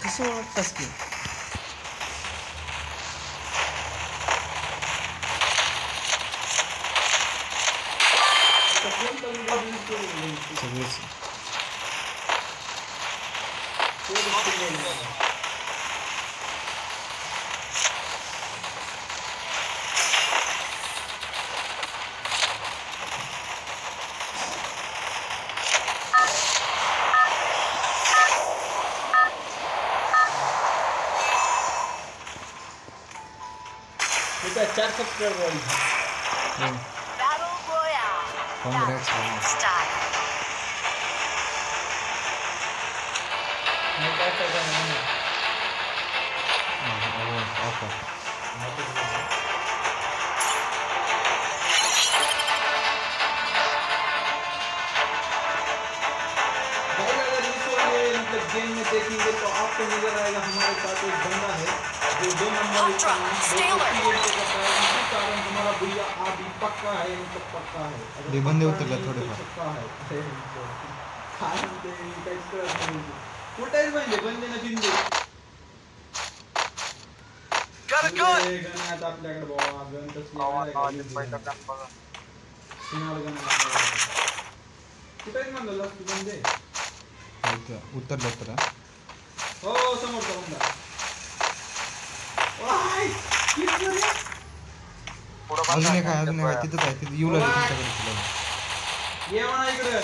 कसं ओळखतास की सगळेच चार सबस्क्राइबर काँग्रेस गेम में देखेंगे तो आपको नजर आएगा हमारे साथ एक बंदा है जो 2 नंबर कारण हमारा भैया अभी पक्का है मतलब पक्का है ते बंदे उतरला थोडेफार पक्का है कुठेच बंदे ना जिंदे गणात आपल्याकडे बाबा गण कुठेच म्हणलं तू बंदे उतरलं तर हो समोरचा बंदा अजून एक तिथंच आहे तिथे येऊ लागले तुमच्याकडे ये म्हणा इकडे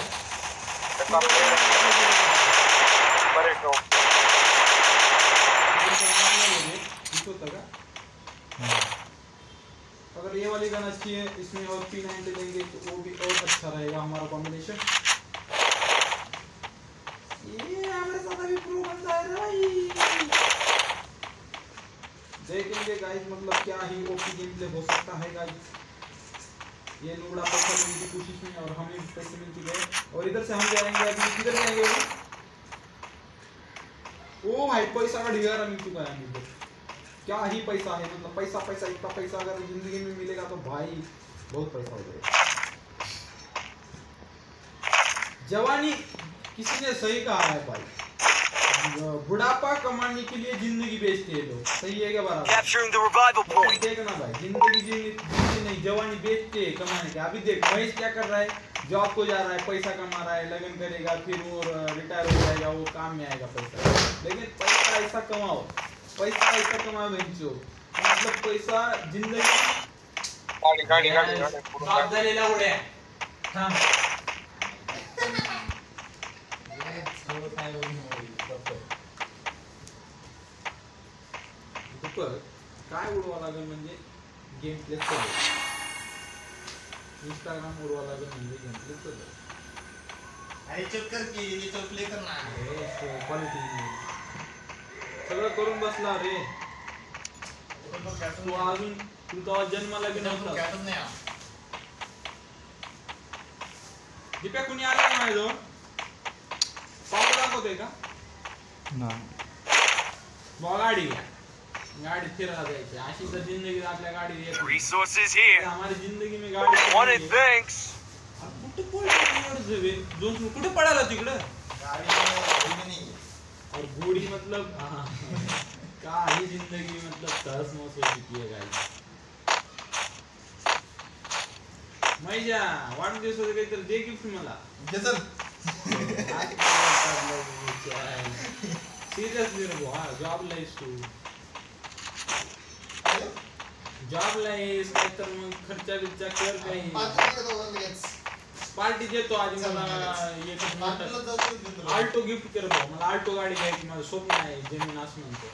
अगर ये वाली गन अच्छी है इसमें और P90 लेंगे तो वो भी और अच्छा रहेगा हमारा कॉम्बिनेशन ये हमारे साथ अभी प्रो बंदा है भाई देखेंगे गाइस मतलब क्या ही ओपी गेम प्ले हो सकता है गाइस ये लोड़ा पैसा लेने की कोशिश में और हमें पैसे मिल चुके हैं और इधर से हम जाएंगे अभी किधर जाएंगे ओ भाई पैसा का ढिगारा मिल चुका है हमें क्या ही पैसा है मतलब पैसा पैसा इतना पैसा अगर जिंदगी में मिलेगा तो भाई बहुत पैसा हो जाएगा जवानी किसी ने सही कहा है भाई बुढ़ापा कमाने के लिए जिंदगी बेचते हैं लोग सही है क्या बराबर देखना भाई जिंदगी जीनी नहीं जवानी बेचते हैं कमाने के अभी देख महेश क्या कर रहा है जॉब को जा रहा है पैसा कमा रहा है लगन करेगा फिर वो रिटायर हो जाएगा वो काम में आएगा पैसा लेकिन पैसा ऐसा कमाओ बेंचो मतलब पैसा जिंदगी काय उडवा लागेल म्हणजे गेम प्ले चालू इंस्टाग्राम उडवा लागेल म्हणजे गेम प्ले चालू अरे चेक कर की तो प्ले करना हे क्वालिटी सगळं करून बसला रे तू अजून तुझा जन्माला बी नव्हता दीपक कुणी आला का माझ्या जवळ पाऊल दाखवतोय का नाही गाड़ी फिरा जायची अशी तर जिंदगी आपल्या गाडी resources here हमारी जिंदगी में गाड़ी wanted thanks कुठे पडाला तिकडे और घोड़ी मतलब का ही जिंदगी मतलब तहस नहस हो चुकी है गाइस मैजा वाढदिवसाचं काहीतरी दे गिफ्ट मला सिरियसली रे भाऊ जॉबला आहेस तू जॉबला आहेस काय तर मग खर्चा बिर्चा कर काही पार्टी देतो आज मला आल्टो गिफ्ट कर भाऊ मला आल्टो गाडी घ्यायची माझं स्वप्न आहे जमीन आसमानचं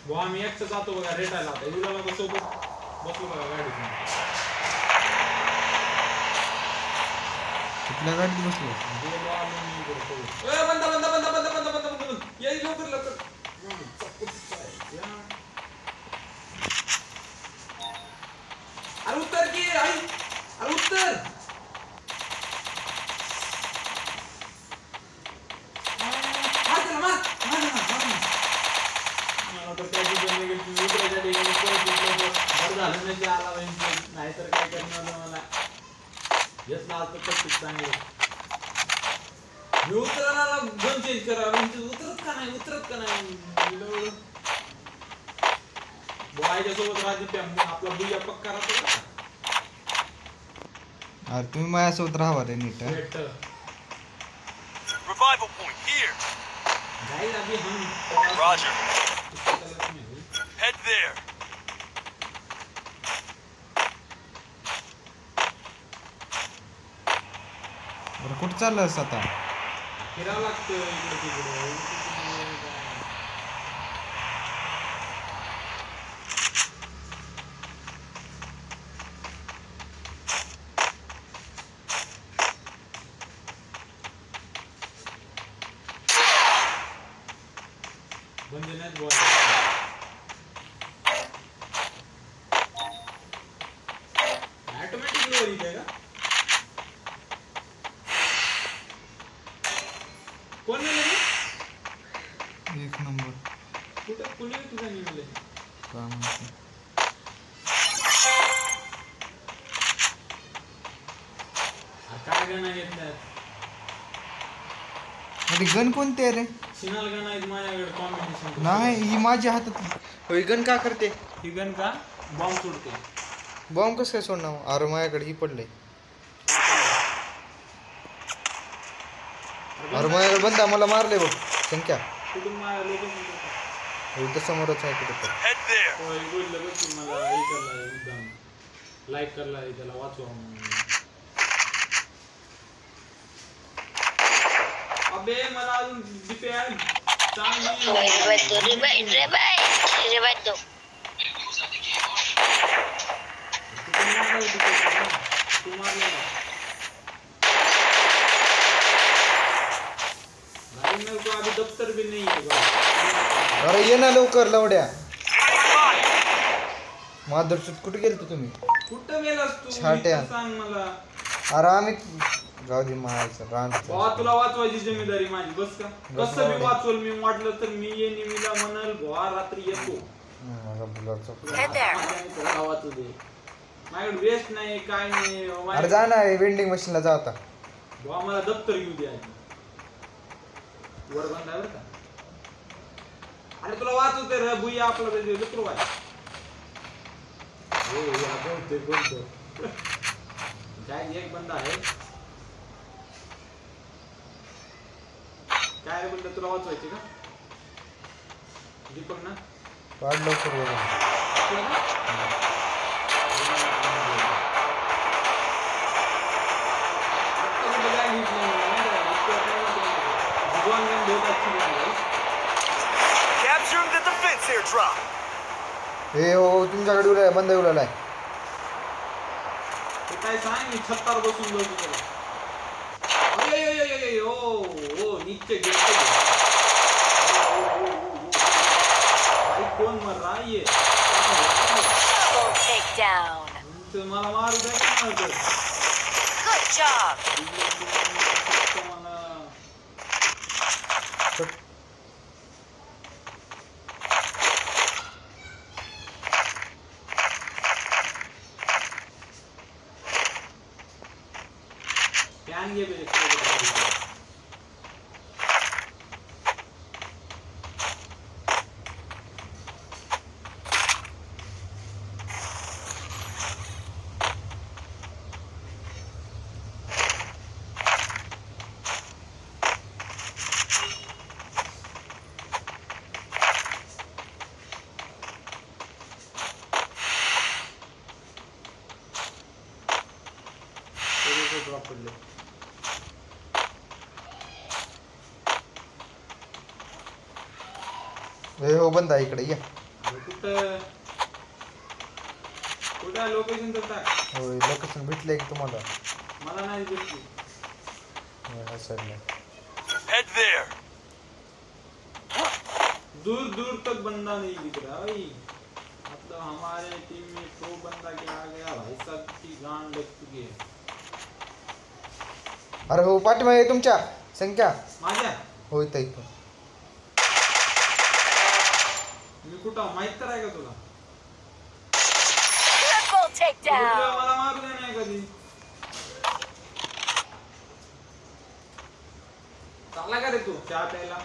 भाऊ आम्ही एकटं जातो बघा रेटायला आता युला लोक सोबत बसलो बघा गाडीत कुठल्या गाडीत बसलो बंदा बंदा बंदा बंदा बंदा बंदा बंदा ये लवकर लवकर अरे उत्तर की आई अरे उत्तर नाहीतर काय करणार मला येत ना आता कच्ची चांगली मी उतरायला गन चेंज करा म्हणजे उतरत का नाही उतरत का नाही बॉयच्या सोबत राहते आपला बुया पक्का राहतो. अरे तुम्ही माझ्यासोबत राहा रे नीट. Revival point here. जाईल अभी हम. Roger. Head there. बरं कुठं चाललंस आता? फिरावं लागतं इकडे तिकडे. बंजण्यात बॉल ऑटोमॅटिक लोअर इथे का कोण नाही एक नंबर. कुठं कुणी तुझा निघले काय म्हणते? काय गण आहेत त्यात अरे गन कोणते आहे रे? सिनाल गण आहेत माझ्याकडे कॉम्बिनेशन नाही ही माझ्या हातात. होय गन का करते? ही गण का बॉम्ब सोडते. बॉम्ब कसं काय सोडणार? अरे माझ्याकडे ही पडले. अरे माझ्याकडे बंदा मला मारले बघ संख्या. कुठून माझ्या लोक इथं समोरच आहे कुठं तर. Head there. होय बोललं बघ की मला हे करला एकदम लाईक करला त्याला वाचवा अबे मला अजून डीपी आहे चांगली रिवाइव दो तू मारला भाई मेरे को अभी दफ्तर भी नहीं है. अरे ये ना लवकर लवड्या. माधुरचूत कुठे गेलतो तुम्ही? कुठं गेलास तू छाट्या. सांग मला. अरे आम्ही जाऊ दे मारायचं रान. भावा तुला वाचवायची जिम्मेदारी माझी बस का कसं मी वाचवल मी वाटलं तर मी ये निमीला म्हणाल भावा रात्री येतो वाचू दे माझ्याकडे वेस्ट नाही काय नाही अरे जा ना वेंडिंग मशीनला जा आता. भावा मला दप्तर घेऊ दे आधी वर बंद आहे बरं का. अरे तुला वाचवते रे भुई आपला लेकरू आहे. हो या बोलतो काय एक बंदा आहे काय रे बंदा तुला वाचवायचे का दीपक ना काढ लवकर Capturing the defense airdrop. हे हो तुमच्याकडे उलाय बंद उलाय. ते काय सांग मी छत्तावर बसून जाऊ तुला. अरे ओ ओ नीचे गिरते भाई कोण मर रहा है ये double takedown. तो मला मारू दे का नव्हतं. Good job. प्यान घे बे ड्रॉप पडले. हे हो बंद आहे इकडे या. कुठं कुठं लोकेशन तर टाक. होय लोकेशन भेटले की तुम्हाला? मला नाही भेटली. हा साईडला. Head there. दूर दूर तक बंदा नहीं दिख रहा भाई. मतलब हमारे टीम में प्रो बंदा क्या आ गया भाई साहब की गांड लग चुकी है. अरे हो पाठीमागे तुमच्या संख्या माझ्या होय ताई इथं. मी कुठं माहित तर आहे का तुला? Triple takedown. मला मारू दे नाही कधी. चालला का रे तू चहा प्यायला?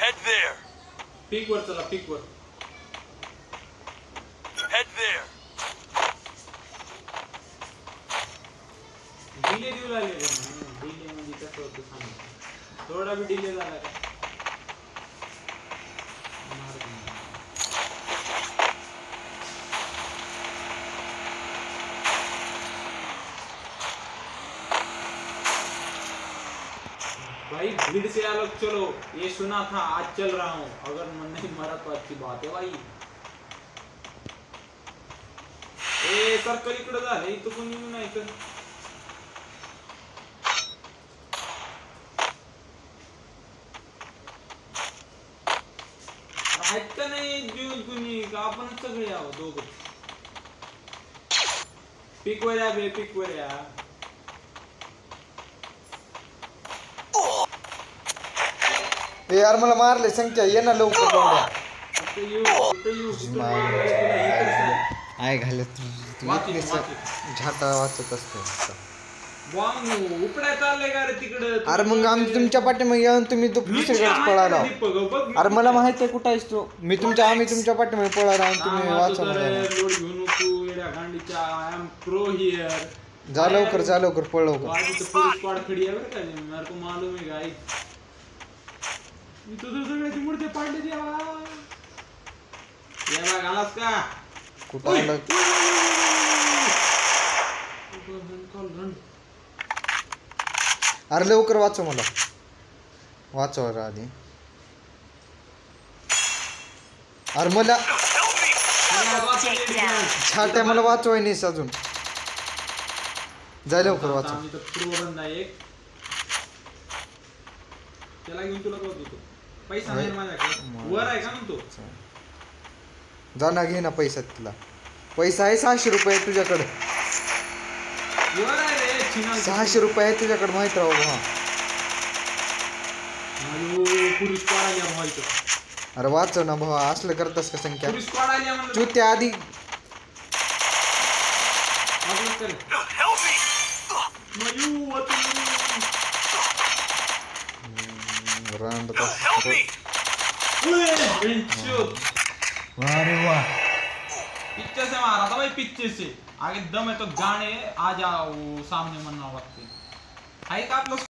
Head there. पिक वर चला, पिक वर. Head there. डिले देऊ लागले डिले म्हणजे कसं होतं सांग. थोडा बी डिले झाला का भाई भीड़ से अलग चलो, ये सुना था आज चल रहा हूँ, अगर मन नहीं मरा तो अच्छी बात है भाई. ए सर्कल इकडे झाले, इथं कोणी नाही तर ऐकतं नाही जीवन कुणी का आपणच सगळे आहो दोघं. पिक वर या बे, पिक वर या. ए यार मला मारले संख्या ये ना लवकर लवड्या. आय घालत झाटा वाचत असते. उपड्या चालले का रे तिकडं. अरे मग आम्ही तुमच्या पाठीमागे येऊन तुम्ही दुसरीकडे पळाला. अरे मला माहित आहे कुठं आहेस तू. आम्ही तुमच्या पाठीमागे पळाला आणि तुम्ही वाचवला. लोड घेऊ नको येड्या गांडीच्या. I am pro here. जा लवकर पळ लवकर. पुलिस स्क्वॉड खडी आहे बरं का. मेरे को मालूम है गाइस. मी तुझं सगळ्याची मूर्ती पाडली देवा. या बघ आलास का कुठं आलं. अरे लवकर वाचव मला. वाचव आधी. अरे मला छाट्या मला वाचवाय नाहीस अजून. जाय लवकर वाचव. आम्ही तर प्रो बंद आहे एक. त्याला घेऊन तुला कळत होतो. पैसा नाही माझ्याकडे. वर आहे का म्हणतो. जा ना घे ना पैसा तिथला. पैसा आहे 600 रुपये तुझ्याकडे. वर आहे रे चिना. 600 रुपये आहे तुझ्याकडे माहित राहू. हा पुलिस स्क्वॉड आली भाऊ. अरे वाचव ना भाऊ. असलं करतास का संख्या. पुलिस स्क्वॉड आली म्हणलं. तू त्या आधी Help me. Help me. अरे वाह पीछे से मारा था भाई. पीछे से आगे दम है तो गाने आ जाओ सामने. म्हणणार वाटते आहे का आपलं